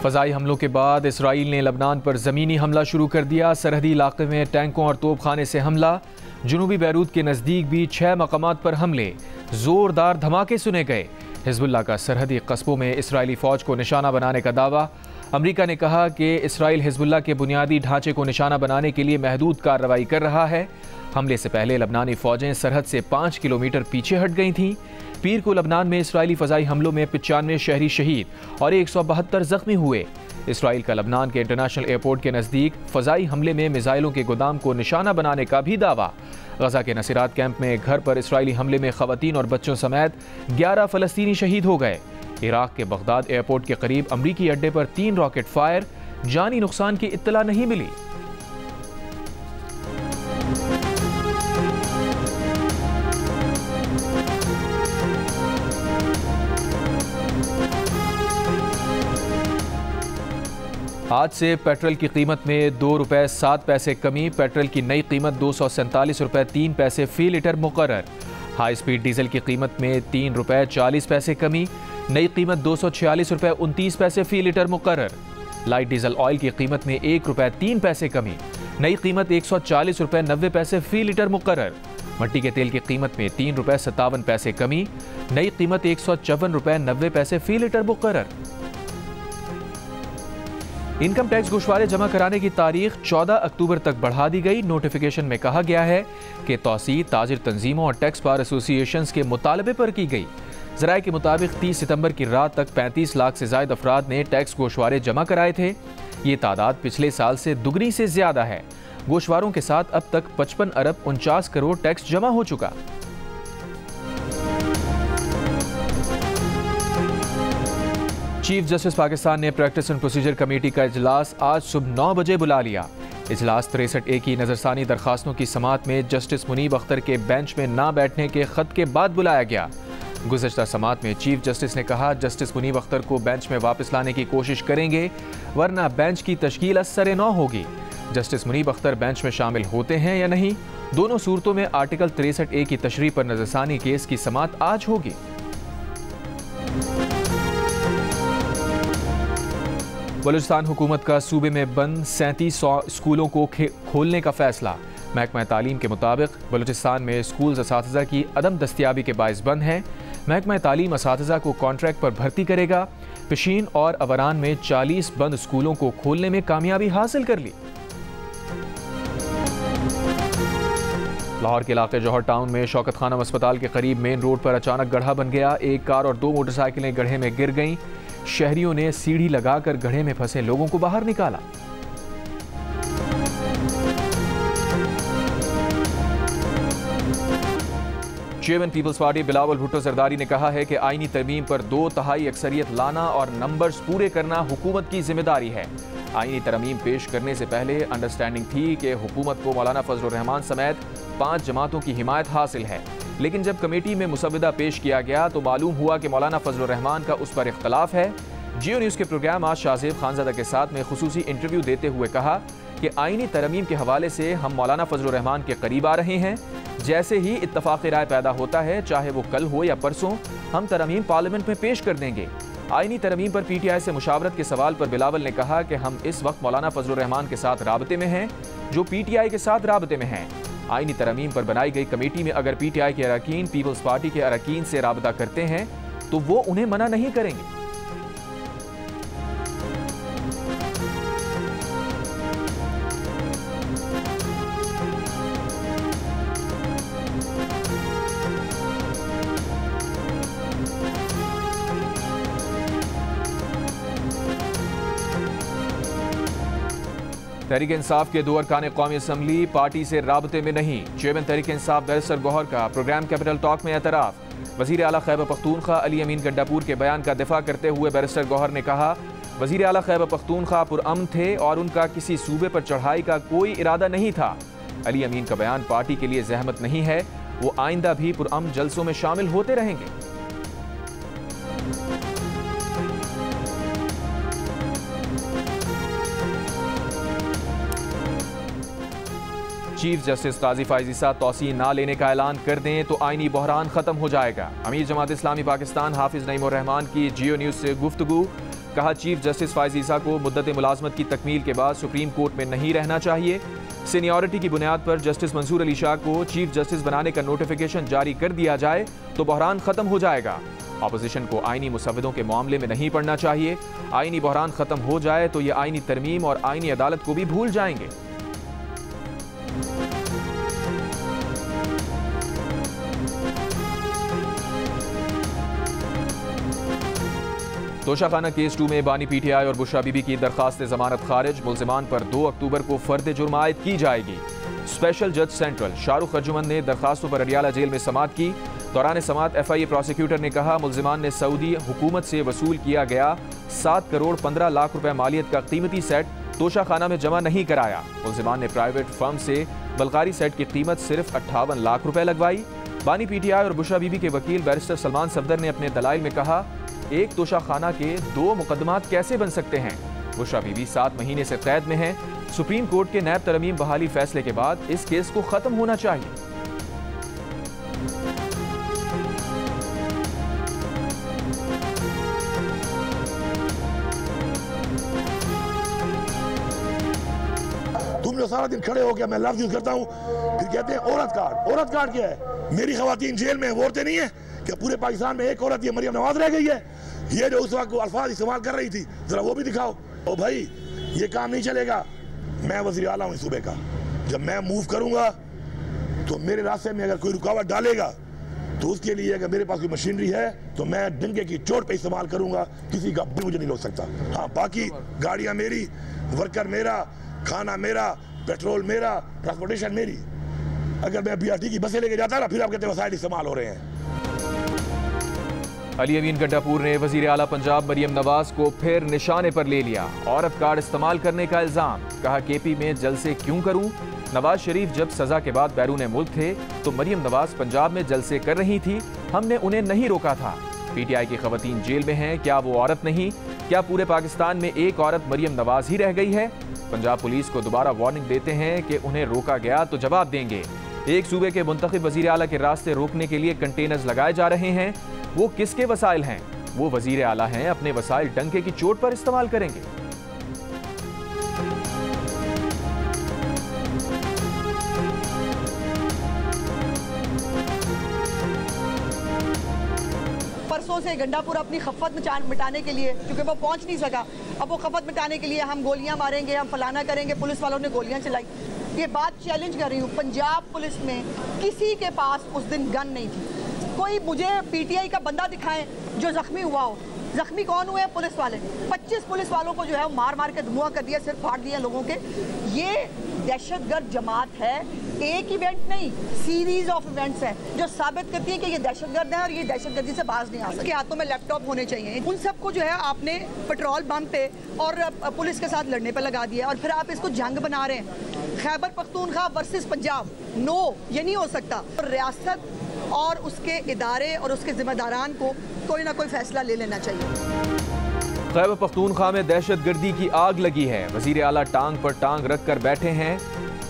फ़ज़ाई हमलों के बाद इसराइल ने लबनान पर ज़मीनी हमला शुरू कर दिया। सरहदी इलाके में टैंकों और तोपखाने से हमला। जुनूबी बैरूत के नज़दीक भी 6 मकामात पर हमले। ज़ोरदार धमाके सुने गए। हिज़्बुल्लाह का सरहदी कस्बों में इसराइली फ़ौज को निशाना बनाने का दावा। अमरीका ने कहा कि इसराइल हिज़्बुल्लाह के बुनियादी ढांचे को निशाना बनाने के लिए महदूद कार्रवाई कर रहा है। हमले से पहले लबनानी फ़ौजें सरहद से 5 किलोमीटर पीछे हट गई थीं। पीर को लबनान में इसराइली फ़ज़ाई हमलों में 95 शहरी शहीद और 172 ज़ख्मी हुए। इसराइल का लबनान के इंटरनेशनल एयरपोर्ट के नज़दीक फ़ज़ाई हमले में मिसाइलों के गोदाम को निशाना बनाने का भी दावा। गजा के नसीरात कैंप में घर पर इसराइली हमले में ख़वातीन और बच्चों समेत 11 फ़लस्तीनी शहीद हो गए। इराक के बगदाद एयरपोर्ट के करीब अमरीकी अड्डे पर 3 रॉकेट फायर। जानी नुकसान की इत्तला नहीं मिली। आज से पेट्रोल की कीमत में 2 रुपये 7 पैसे कमी। पेट्रोल की नई कीमत 247 रुपये 3 पैसे फ़ी लीटर मुकर्रर। हाई स्पीड डीजल की कीमत में 3 रुपये 40 पैसे कमी। नई कीमत 246 रुपये 29 पैसे फ़ी लीटर मुकर्रर। लाइट डीजल ऑयल की कीमत में 1 रुपये 3 पैसे कमी। नई कीमत 140 रुपये 90 पैसे फ़ी लीटर मुकर्रर। मट्टी के तेल की कीमत में 3 रुपये 57 पैसे कमी। नई कीमत 154 रुपये 90 पैसे फ़ी लीटर मुकर्रर। इनकम टैक्स गोशवारे जमा कराने की तारीख 14 अक्टूबर तक बढ़ा दी गई। नोटिफिकेशन में कहा गया है कि तौसी ताजिर तंजीमों और टैक्स बार एसोसिएशंस के मुतालबे पर की गई। ज़राए के मुताबिक 30 सितंबर की रात तक 35 लाख से ज़ायद अफराद ने टैक्स गोशवारे जमा कराए थे। ये तादाद पिछले साल से दुगनी से ज़्यादा है। गोशवारों के साथ अब तक 55 अरब 49 करोड़ टैक्स जमा हो चुका। चीफ जस्टिस पाकिस्तान ने प्रैक्टिस एंड प्रोसीजर कमेटी का इजलास आज सुबह 9 बजे बुला लिया। इजलास 63A की नज़रसानी दरखास्तों की समात में जस्टिस मुनीब अख्तर के बेंच में ना बैठने के खत के बाद बुलाया गया। गुज़श्ता समात में चीफ जस्टिस ने कहा, जस्टिस मुनीब अख्तर को बेंच में वापस लाने की कोशिश करेंगे वरना बेंच की तश्कील असर नौ होगी। जस्टिस मुनीब अख्तर बेंच में शामिल होते हैं या नहीं, दोनों सूरतों में आर्टिकल 63A की तशरीह पर नज़रसानी केस की समात आज होगी। बलूचिस्तान हुकूमत का सूबे में बंद 37 स्कूलों को खोलने का फैसला। महकमा तालीम के मुताबिक बलूचिस्तान में स्कूल असातिज़ा की अदम दस्तियाबी के बाइस बंद हैं। महकमा तालीम असातिज़ा को कॉन्ट्रैक्ट पर भर्ती करेगा। पिशीन और अवरान में 40 बंद स्कूलों को खोलने में कामयाबी हासिल कर ली। लाहौर के इलाके जौहर टाउन में शौकत खानम अस्पताल के करीब मेन रोड पर अचानक गड्ढा बन गया। एक कार और 2 मोटरसाइकिलें गड्ढे में गिर गईं। शहरियों ने सीढ़ी लगाकर गड्ढे में फंसे लोगों को बाहर निकाला। चेयरमैन पीपल्स पार्टी बिलावल भुट्टो जरदारी ने कहा है कि आईनी तरमीम पर 2/3 अक्सरियत लाना और नंबर्स पूरे करना हुकूमत की जिम्मेदारी है। आईनी तरमीम पेश करने से पहले अंडरस्टैंडिंग थी कि हुकूमत को मौलाना फजल रहमान समेत 5 जमातों की हिमायत हासिल है, लेकिन जब कमेटी में मुसविदा पेश किया गया तो मालूम हुआ कि मौलाना फजल रहमान का उस पर इख्तलाफ है। जियो न्यूज़ के प्रोग्राम आज शाहजेब खानजादा के साथ में खुसूसी इंटरव्यू देते हुए कहा कि आईनी तरमीम के हवाले से हम मौलाना फजल रहमान के करीब आ रहे हैं। जैसे ही इत्तफाक़ राय पैदा होता है, चाहे वो कल हो या परसों, हम तरमीम पार्लियामेंट में पेश कर देंगे। आईनी तरमीम पर PTI से मुशावरत के सवाल पर बिलावल ने कहा कि हम इस वक्त मौलाना फजल रहमान के साथ राबते में हैं, जो PTI के साथ राबते में हैं। आईनी तरमीम पर बनाई गई कमेटी में अगर PTI के अरकान पीपल्स पार्टी के अरकान से राबता करते हैं तो वो उन्हें मना नहीं करेंगे। तहरीक इंसाफ के 2 अरकान कौमी असम्बली पार्टी से राबते में नहीं। चेयरमैन तहरीक इंसाफ बैरिस्टर गौहर का प्रोग्राम कैपिटल टॉक में एतराफ़। वज़ीर आला खैबर पख्तूनख्वा अली अमीन गड्डापुर के बयान का दिफा करते हुए बैरिस्टर गौहर ने कहा, वज़ीर आला खैबर पख्तूनख्वा पुरअमन थे और उनका किसी सूबे पर चढ़ाई का कोई इरादा नहीं था। अली अमीन का बयान पार्टी के लिए जहमत नहीं है, वो आइंदा भी पुरअमन जलसों में शामिल होते रहेंगे। चीफ जस्टिस काजी फायज़ ईसा तौसी ना लेने का ऐलान कर दें तो आईनी बहरान खत्म हो जाएगा। अमीर जमात इस्लामी पाकिस्तान हाफिज नईमुर रहमान की जियो न्यूज़ से गुफ्तगू। कहा चीफ जस्टिस फायज ईसा को मुद्दत मुलाजमत की तकमील के बाद सुप्रीम कोर्ट में नहीं रहना चाहिए। सीनियरिटी की बुनियाद पर जस्टिस मंसूर अली शाह को चीफ जस्टिस बनाने का नोटिफिकेशन जारी कर दिया जाए तो बहरान खत्म हो जाएगा। अपोजिशन को आईनी मुसव्विदों के मामले में नहीं पड़ना चाहिए। आईनी बहरान खत्म हो जाए तो ये आईनी तरमीम और आईनी अदालत को भी भूल जाएंगे। तोशाखाना केस 2 में बानी पीटीआई और बुशरा बीबी की दरखास्त जमानत खारिज। मुल्जिमान पर 2 अक्टूबर को फर्द जुर्म आयद की जाएगी। स्पेशल जज सेंट्रल शाहरुख अर्जुमन ने दरखास्तों पर अडियाला जेल में समाअत की। दौरान समाअत FIA प्रोसिक्यूटर ने कहा मुल्जिमान ने सऊदी हुकूमत से वसूल किया गया 7 करोड़ 15 लाख रुपए मालियत का कीमती सेट तोशाखाना में जमा नहीं कराया। मुल्जिमान ने प्राइवेट फर्म से बलकारी सेट की कीमत सिर्फ 58 लाख रुपए लगवाई। बानी पीटीआई और बुशरा बीबी के वकील बैरिस्टर सलमान सफदर ने अपने दलाइल में कहा एक तोशाखाना के 2 मुकदमात कैसे बन सकते हैं। बुशरा बीबी 7 महीने से कैद में है। सुप्रीम कोर्ट के नैब तरमीम बहाली फैसले के बाद इस केस को खत्म होना चाहिए। तुम जो सारा दिन खड़े हो गया मैं लफ्ज यूज करता हूँ, फिर कहते हैं औरत कार्ड। औरत कार्ड क्या है? मेरी खवातीन जेल में, वो औरतें नहीं है क्या? पूरे पाकिस्तान में एक औरत ये मरियम नवाज रह गई है। ये जो उस वक्त अल्फाज इस्तेमाल कर रही थी जरा वो भी दिखाओ। ओ भाई ये काम नहीं चलेगा। मैं वज़ीर आला हूँ सूबे का। जब मैं मूव करूंगा तो मेरे रास्ते में अगर कोई रुकावट डालेगा तो उसके लिए अगर मेरे पास कोई मशीनरी है तो मैं डंके की चोट पे इस्तेमाल करूंगा। किसी का भी मुझे नहीं रोक सकता। हाँ बाकी गाड़ियां मेरी, वर्कर मेरा, खाना मेरा, पेट्रोल मेरा, ट्रांसपोर्टेशन मेरी। अगर मैं BRT की बसें लेके जाता ना फिर आप कहते वसाइल इस्तेमाल हो रहे हैं। अली अमीन गंडापुर ने वजीर आला पंजाब मरियम नवाज को फिर निशाने पर ले लिया। औरत कार्ड इस्तेमाल करने का इल्जाम। कहा KP में जलसे क्यों करूं? नवाज शरीफ जब सजा के बाद बैरून मुल्क थे तो मरियम नवाज पंजाब में जलसे कर रही थी, हमने उन्हें नहीं रोका था। PTI की खवातीन जेल में हैं, क्या वो औरत नहीं? क्या पूरे पाकिस्तान में एक औरत मरियम नवाज ही रह गई है? पंजाब पुलिस को दोबारा वार्निंग देते हैं कि उन्हें रोका गया तो जवाब देंगे। एक सूबे के मुंतखब वजीर आला के रास्ते रोकने के लिए कंटेनर्स लगाए जा रहे हैं। वो किसके वसाइल हैं? वो वजीर आला हैं, अपने वसाइल डंके की चोट पर इस्तेमाल करेंगे। परसों से गंडापुर अपनी खफत मिटाने के लिए, क्योंकि वो पहुंच नहीं सका, अब वो खफत मिटाने के लिए हम गोलियां मारेंगे, हम फलाना करेंगे। पुलिस वालों ने गोलियां चलाई। ये बात चैलेंज कर रही हूँ, पंजाब पुलिस में किसी के पास उस दिन गन नहीं थी। कोई मुझे PTI का बंदा दिखाएं जो जख्मी हुआ हो। जख्मी कौन हुए? पुलिस वाले। 25 पुलिस वालों को जो है मार मार के धुआं कर दिया, सिर फाड़ दिया लोगों के। ये दहशतगर्द जमात है, एक इवेंट नहीं, सीरीज ऑफ इवेंट्स हैं जो साबित करती है कि ये दहशतगर्द है और ये दहशतगर्दी से बाज नहीं आ सकते। हाथों में लैपटॉप होने चाहिए। उन सबको जो है आपने पेट्रोल पंप पे और पुलिस के साथ लड़ने पे लगा दिया और फिर आप इसको जंग बना रहे हैं। खैबर पख्तूनख्वा वर्सेस पंजाब, नो, ये नहीं हो सकता। रियासत और उसके इदारे और उसके जिम्मेदारान को कोई ना कोई फैसला ले लेना चाहिए। खैबर पख्तूनख्वा में दहशतगर्दी की आग लगी है। वजीर आला टांग पर टांग रख कर बैठे हैं,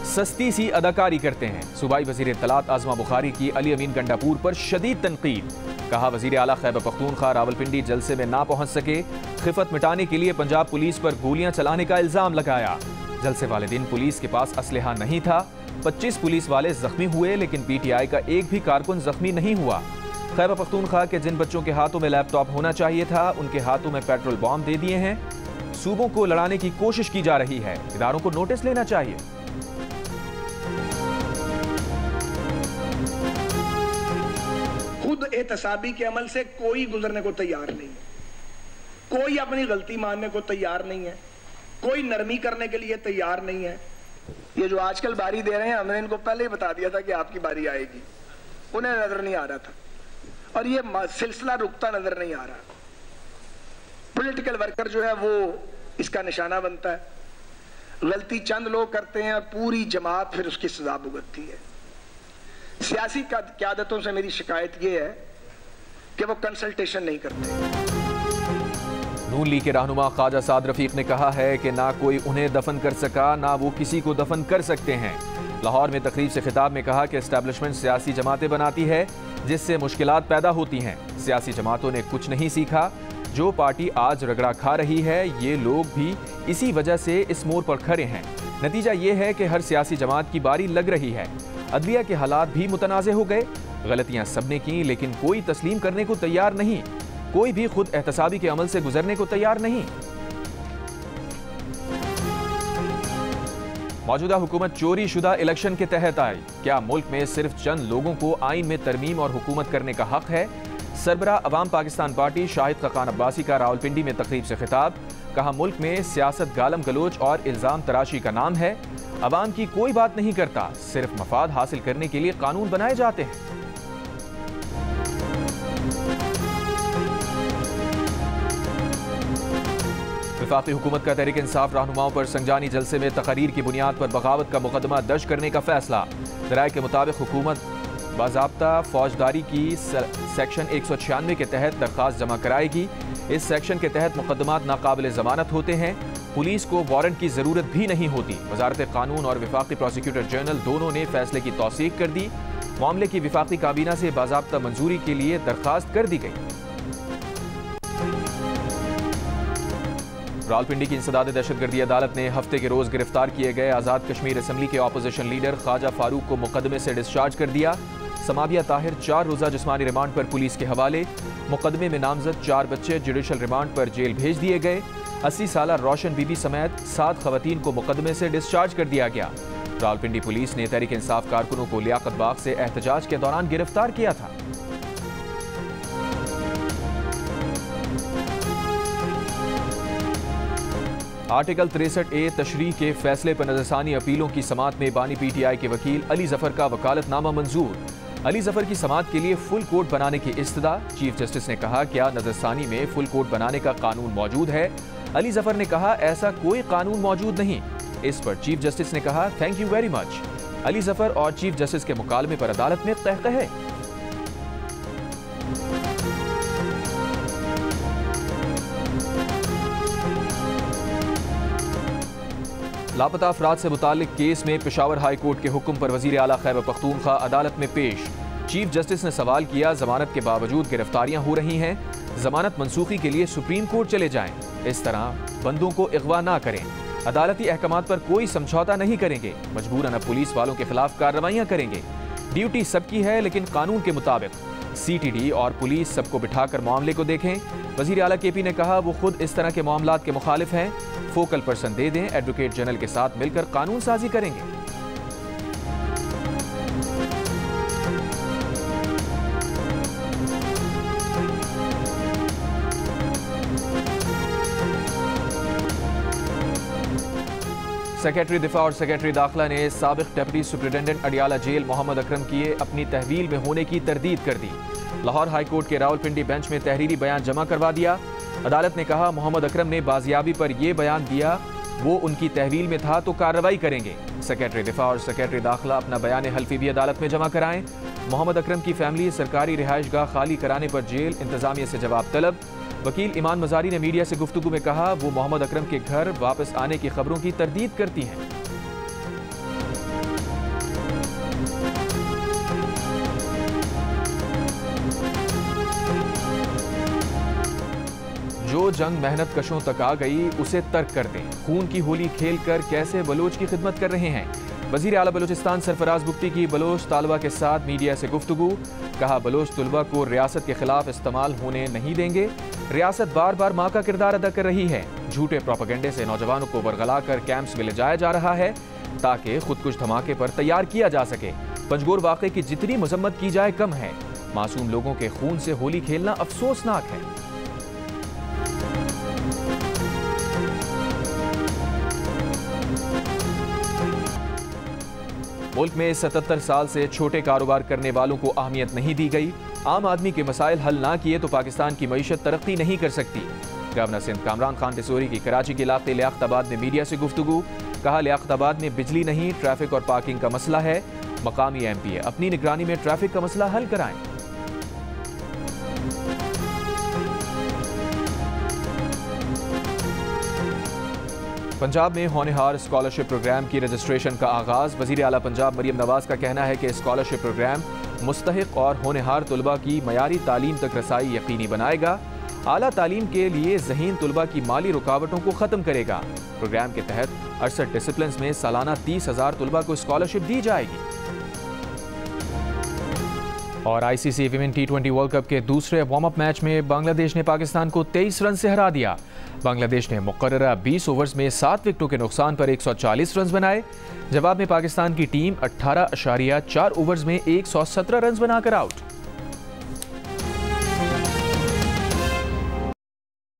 सस्ती सी अदाकारी करते हैं। सूबाई वजीर इत्तलात आजमा बुखारी की अली अमीन गंडापुर पर शदीद तनकीद। कहा वजीर आला खैबर पख्तूनख्वा रावलपिंडी जलसे में ना पहुंच सके, खिफत मिटाने के लिए पंजाब पुलिस पर गोलियां चलाने का इल्जाम लगाया। जलसे वाले दिन पुलिस के पास असलहा नहीं था। 25 पुलिस वाले जख्मी हुए लेकिन PTI का एक भी कारकुन जख्मी नहीं हुआ। खैबर पख्तूनख्वा के जिन बच्चों के हाथों में लैपटॉप होना चाहिए था उनके हाथों में पेट्रोल बॉम्ब दे दिए हैं। सूबों को लड़ाने की कोशिश की जा रही है, इदारों को नोटिस लेना चाहिए। खुद एहतसाबी के अमल से कोई गुजरने को तैयार नहीं है, कोई अपनी गलती मानने को तैयार नहीं है, कोई नरमी करने के लिए तैयार नहीं है। ये जो आजकल बारी दे रहे हैं, हमने इनको पहले ही बता दिया था कि आपकी बारी आएगी, उन्हें नजर नहीं आ रहा था और ये सिलसिला रुकता नजर नहीं आ रहा। पॉलिटिकल वर्कर जो है वो इसका निशाना बनता है। गलती चंद लोग करते हैं और पूरी जमात फिर उसकी सजा भुगतती है। सियासी क़यादतों से मेरी शिकायत ये है कि वो कंसल्टेशन नहीं करते। नून लीग के रहनुमा ख्वाजा साद रफीक ने कहा है कि ना कोई उन्हें दफन कर सका ना वो किसी को दफन कर सकते हैं। लाहौर में तकरीब से खिताब में कहा कि एस्टैब्लिशमेंट सियासी जमातें बनाती है जिससे मुश्किलात पैदा होती हैं। सियासी जमातों ने कुछ नहीं सीखा। जो पार्टी आज रगड़ा खा रही है, ये लोग भी इसी वजह से इस मोड़ पर खड़े हैं। नतीजा ये है कि हर सियासी जमात की बारी लग रही है। अदलिया के हालात भी मुतनाज़े हो गए। गलतियां सबने की, लेकिन कोई तस्लीम करने को तैयार नहीं। कोई भी खुद एहतसाबी के अमल से गुजरने को तैयार नहीं। मौजूदा हुकूमत चोरी शुदा इलेक्शन के तहत आई। क्या मुल्क में सिर्फ चंद लोगों को आइन में तरमीम और हुकूमत करने का हक है? सरबरा अवाम पाकिस्तान पार्टी शाहिद खकान अब्बासी का रावलपिंडी में तकरीब से खिताब। कहा, मुल्क में सियासत गालम गलोच और इल्जाम तराशी का नाम है। अवाम की कोई बात नहीं करता, सिर्फ मफाद हासिल करने के लिए कानून बनाए जाते हैं। वफाकी हुकूमत का तहरीक इंसाफ रहनुमाओं पर संजानी जलसे में तकरीर की बुनियाद पर बगावत का मुकदमा दर्ज करने का फैसला। दराए के मुताबिक हुकूमत बाज़ाब्ता फौजदारी की सेक्शन 196 के तहत दरख्वास्त जमा कराएगी। इस सेक्शन के तहत मुकदमात नाकाबिल ज़मानत होते हैं। पुलिस को वारंट की ज़रूरत भी नहीं होती। वजारत कानून और वफाकी प्रोसिक्यूटर जनरल दोनों ने फैसले की तौसीक कर दी। मामले की वफाकी काबीना से बाज़ाब्ता मंजूरी के लिए दरख्वास्त कर दी गई। रावलपिंडी की इंसदाद दहशतगर्दी अदालत ने हफ्ते के रोज गिरफ्तार किए गए आज़ाद कश्मीर असम्बली के अपोजिशन लीडर ख्वाजा फारूक को मुकदमे से डिस्चार्ज कर दिया। समाबिया ताहिर 4 रोज़ा जिस्मानी रिमांड पर पुलिस के हवाले। मुकदमे में नामजद 4 बच्चे जुडिशल रिमांड पर जेल भेज दिए गए। 80 साला रोशन बीबी समेत 7 खवातीन को मुकदमे से डिस्चार्ज कर दिया गया। रावलपिंडी पुलिस ने तहरीक इंसाफ कारकुनों को लियाकत बाग से एहतजाज के दौरान गिरफ्तार किया था। आर्टिकल 63A तशरीह के फैसले पर नजरसानी अपीलों की समात में बानी PTI के वकील अली जफर का वकालतनामा मंजूर। अली जफर की समात के लिए फुल कोर्ट बनाने की इस्तदा। चीफ जस्टिस ने कहा, क्या नजरसानी में फुल कोर्ट बनाने का कानून मौजूद है? अली जफर ने कहा, ऐसा कोई कानून मौजूद नहीं। इस पर चीफ जस्टिस ने कहा, thank you very much. Ali Zafar और चीफ जस्टिस के मुकालमे पर अदालत में कहकहे। लापता अफराद से मुताल्लिक केस में पेशावर हाई कोर्ट के हुक्म पर वजीर आला खैबर पख्तूनख्वा अदालत में पेश। चीफ जस्टिस ने सवाल किया, जमानत के बावजूद गिरफ्तारियां हो रही हैं, जमानत मनसूखी के लिए सुप्रीम कोर्ट चले जाएं। इस तरह बंदों को अगवा ना करें। अदालती अहकामात पर कोई समझौता नहीं करेंगे। मजबूरन अब पुलिस वालों के खिलाफ कार्रवाइयां करेंगे। ड्यूटी सबकी है, लेकिन कानून के मुताबिक। CTD और पुलिस सबको बिठाकर मामले को देखें। वजीर आला KP ने कहा, वो खुद इस तरह के मामलात के मुखालिफ हैं। फोकल पर्सन दे दें, एडवोकेट जनरल के साथ मिलकर कानून साजी करेंगे। सेक्रेटरी दिफा और सेक्रेटरी दाखिला ने साबिक deputy superintendent Adiala jail Mohammad Akram की अपनी तहवील में होने की तरदीद कर दी। लाहौर हाई कोर्ट के रावलपिंडी बेंच में तहरीरी बयान जमा करवा दिया। अदालत ने कहा, मोहम्मद अकरम ने बाजियाबी पर यह बयान दिया, वो उनकी तहवील में था तो कार्रवाई करेंगे। सेक्रेटरी दिफा और सेक्रेटरी दाखिला अपना बयान हल्फी भी अदालत में जमा कराएं। मोहम्मद अकरम की फैमिली सरकारी रिहाइशगाह खाली कराने पर जेल इंतजामिया से जवाब तलब। वकील ईमान मजारी ने मीडिया से गुफ्तगू में कहा, वो मोहम्मद अकरम के घर वापस आने की खबरों की तरदीद करती हैं। जो जंग मेहनत कशों तक आ गई, उसे तर्क कर दें। खून की होली खेल कर कैसे बलोच की खिदमत कर रहे हैं। वजीर आला बलोचिस्तान सरफराज बुख्ती की बलोच तालबा के साथ मीडिया से गुफ्तगू। कहा, बलोच तुलबा को रियासत के खिलाफ इस्तेमाल होने नहीं देंगे। रियासत बार बार माँ का किरदार अदा कर रही है। झूठे प्रोपेगेंडे से नौजवानों को बरगला कर कैंप्स में ले जाया जा रहा है ताकि खुदकुश धमाके पर तैयार किया जा सके। पंजगोर वाक़े की जितनी मजम्मत की जाए कम है। मासूम लोगों के खून से होली खेलना अफसोसनाक है। मुल्क में 77 साल से छोटे कारोबार करने वालों को अहमियत नहीं दी गई। आम आदमी के मसाइल हल ना किए तो पाकिस्तान की मईशत तरक्की नहीं कर सकती। गवर्नर सिंध कामरान खान टिसोरी की कराची के इलाके लियाकताबाद में मीडिया से गुफ्तगू। कहा, लियाकताबाद में बिजली नहीं, ट्रैफिक और पार्किंग का मसला है। मकामी MPA अपनी निगरानी में ट्रैफिक का मसला हल कराएं। पंजाब में होनहार स्कॉलरशिप प्रोग्राम की रजिस्ट्रेशन का आगाज। वजीर आला पंजाब मरियम नवाज का कहना है कि स्कॉलरशिप प्रोग्राम मुस्तहिक और होनहार तुलबा की मयारी तालीम तक रसाई यकीनी बनाएगा। आला तालीम के लिए ज़हीन तुलबा की माली रुकावटों को ख़त्म करेगा। प्रोग्राम के तहत 68 डिसिप्लिन में सालाना 30,000 तुलबा को स्कॉलरशिप दी जाएगी। और ICC women T20 world cup के दूसरे वार्म अप मैच में बांग्लादेश ने पाकिस्तान को 23 रन से हरा दिया। बांग्लादेश ने मुकर्ररा 20 ओवर्स में 7 विकेटों के नुकसान पर 140 रन बनाए। जवाब में पाकिस्तान की टीम 18.4 ओवर्स में 117 रन बनाकर आउट।